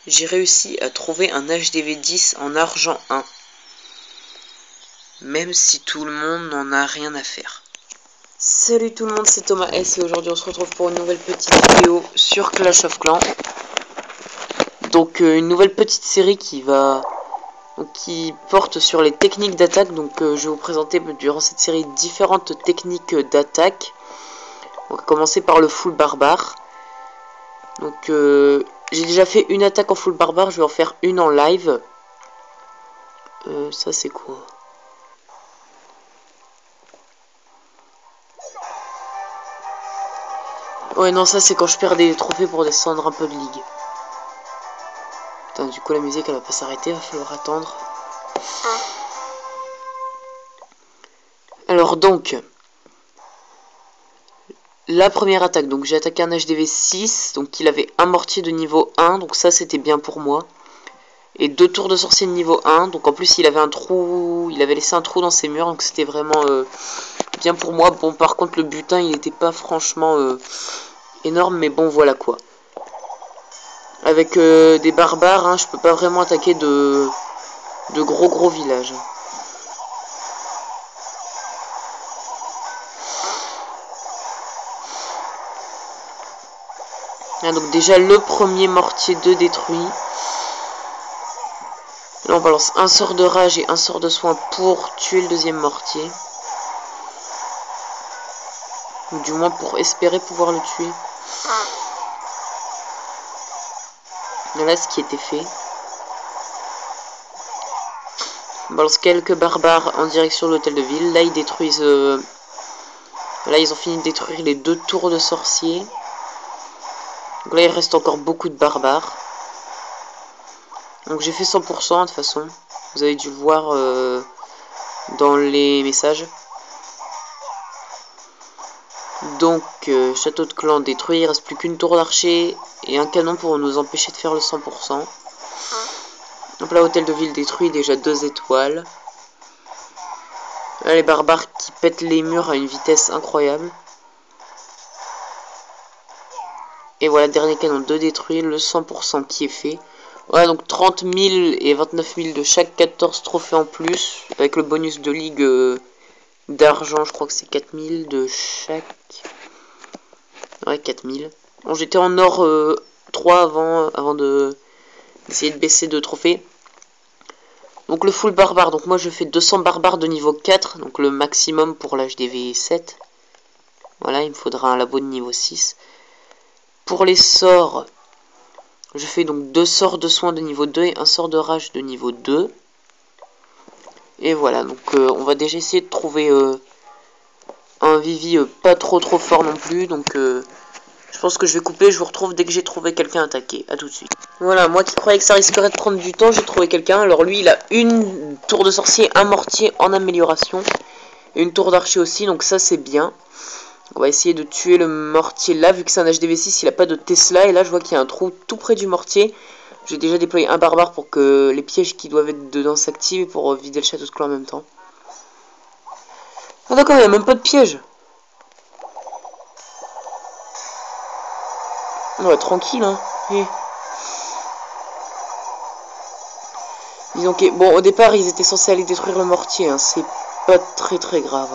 j'ai réussi à trouver un HDV10 en argent 1. Même si tout le monde n'en a rien à faire. Salut tout le monde, c'est Thomas S et aujourd'hui on se retrouve pour une nouvelle petite vidéo sur Clash of Clans. Donc une nouvelle petite série qui porte sur les techniques d'attaque. Donc je vais vous présenter durant cette série différentes techniques d'attaque. On va commencer par le full barbare. Donc j'ai déjà fait une attaque en full barbare, je vais en faire une en live. Ça c'est quoi? Ouais non, ça c'est quand je perds des trophées pour descendre un peu de ligue. Putain, du coup la musique elle va pas s'arrêter, va falloir attendre. Alors donc, la première attaque, donc j'ai attaqué un HDV 6, donc il avait un mortier de niveau 1, donc ça c'était bien pour moi. Et 2 tours de sorcier de niveau 1, donc en plus il avait un trou, il avait laissé un trou dans ses murs, donc c'était vraiment bien pour moi. Bon, par contre le butin il n'était pas franchement énorme, mais bon voilà quoi. Avec des barbares, hein, je peux pas vraiment attaquer de gros villages. Ah, donc déjà le premier mortier de détruit. Là on balance un sort de rage et un sort de soin pour tuer le deuxième mortier. Ou du moins pour espérer pouvoir le tuer. Voilà ce qui était fait. On balance quelques barbares en direction de l'hôtel de ville. Là ils détruisent... Là ils ont fini de détruire les 2 tours de sorciers. Donc là il reste encore beaucoup de barbares. Donc j'ai fait 100% de toute façon. Vous avez dû le voir dans les messages. Donc château de clan détruit, il ne reste plus qu'une tour d'archer et un canon pour nous empêcher de faire le 100%. Donc là hôtel de ville détruit, déjà 2 étoiles. Là les barbares qui pètent les murs à une vitesse incroyable. Et voilà, dernier canon 2 détruit, le 100% qui est fait. Voilà, donc 30 000 et 29 000 de chaque 14 trophées en plus. Avec le bonus de ligue d'argent, je crois que c'est 4 000 de chaque. Ouais, 4 000. Bon, j'étais en or 3 avant d'essayer de baisser de trophées. Donc le full barbare, donc moi je fais 200 barbares de niveau 4, donc le maximum pour l'HDV 7. Voilà, il me faudra un labo de niveau 6. Pour les sorts, je fais donc 2 sorts de soins de niveau 2 et un sort de rage de niveau 2. Et voilà, donc on va déjà essayer de trouver un Vivi pas trop fort non plus. Donc je pense que je vais couper, je vous retrouve dès que j'ai trouvé quelqu'un attaqué. A tout de suite. Voilà, moi qui croyais que ça risquerait de prendre du temps, j'ai trouvé quelqu'un. Alors lui, il a une tour de sorcier, un mortier en amélioration. Et une tour d'archer aussi, donc ça c'est bien. On va essayer de tuer le mortier là, vu que c'est un HDV6, il n'a pas de Tesla. Et là, je vois qu'il y a un trou tout près du mortier. J'ai déjà déployé un barbare pour que les pièges qui doivent être dedans s'activent et pour vider le château de clan en même temps. Ah d'accord, il n'y a même pas de piège. Ouais, tranquille, hein. Disons que, bon, au départ, ils étaient censés aller détruire le mortier, hein. C'est pas très grave.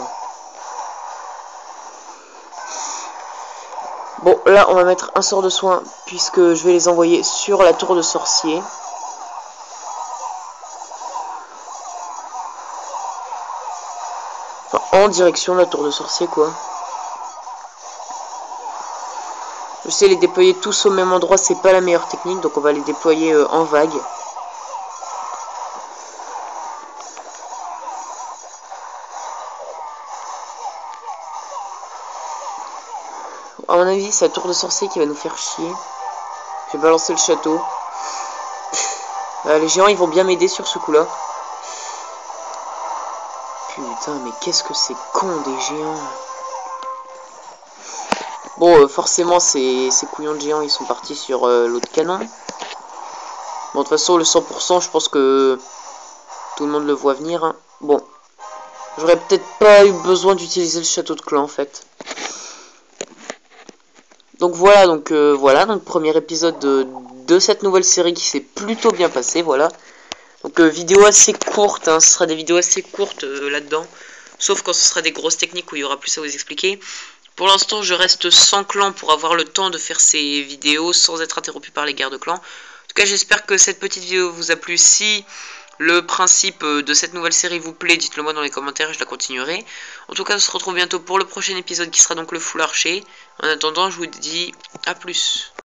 Bon, là, on va mettre un sort de soin, puisque je vais les envoyer sur la tour de sorcier. Enfin, en direction de la tour de sorcier, quoi. Je sais, les déployer tous au même endroit, c'est pas la meilleure technique, donc on va les déployer en vague. À mon avis, c'est la tour de sorcier qui va nous faire chier. Je vais balancer le château. Les géants, ils vont bien m'aider sur ce coup-là. Putain, mais qu'est-ce que c'est con des géants. Bon, forcément, ces couillons de géants, ils sont partis sur l'autre canon. Bon, de toute façon, le 100%, je pense que tout le monde le voit venir. Hein. Bon, j'aurais peut-être pas eu besoin d'utiliser le château de clan, en fait. Donc voilà, donc premier épisode de cette nouvelle série qui s'est plutôt bien passé, voilà. Donc vidéo assez courte, hein, ce sera des vidéos assez courtes là-dedans. Sauf quand ce sera des grosses techniques où il y aura plus à vous expliquer. Pour l'instant, je reste sans clan pour avoir le temps de faire ces vidéos sans être interrompu par les guerres de clans. En tout cas, j'espère que cette petite vidéo vous a plu. Si le principe de cette nouvelle série vous plaît, dites-le moi dans les commentaires et je la continuerai. En tout cas, on se retrouve bientôt pour le prochain épisode qui sera donc le full archer. En attendant, je vous dis à plus.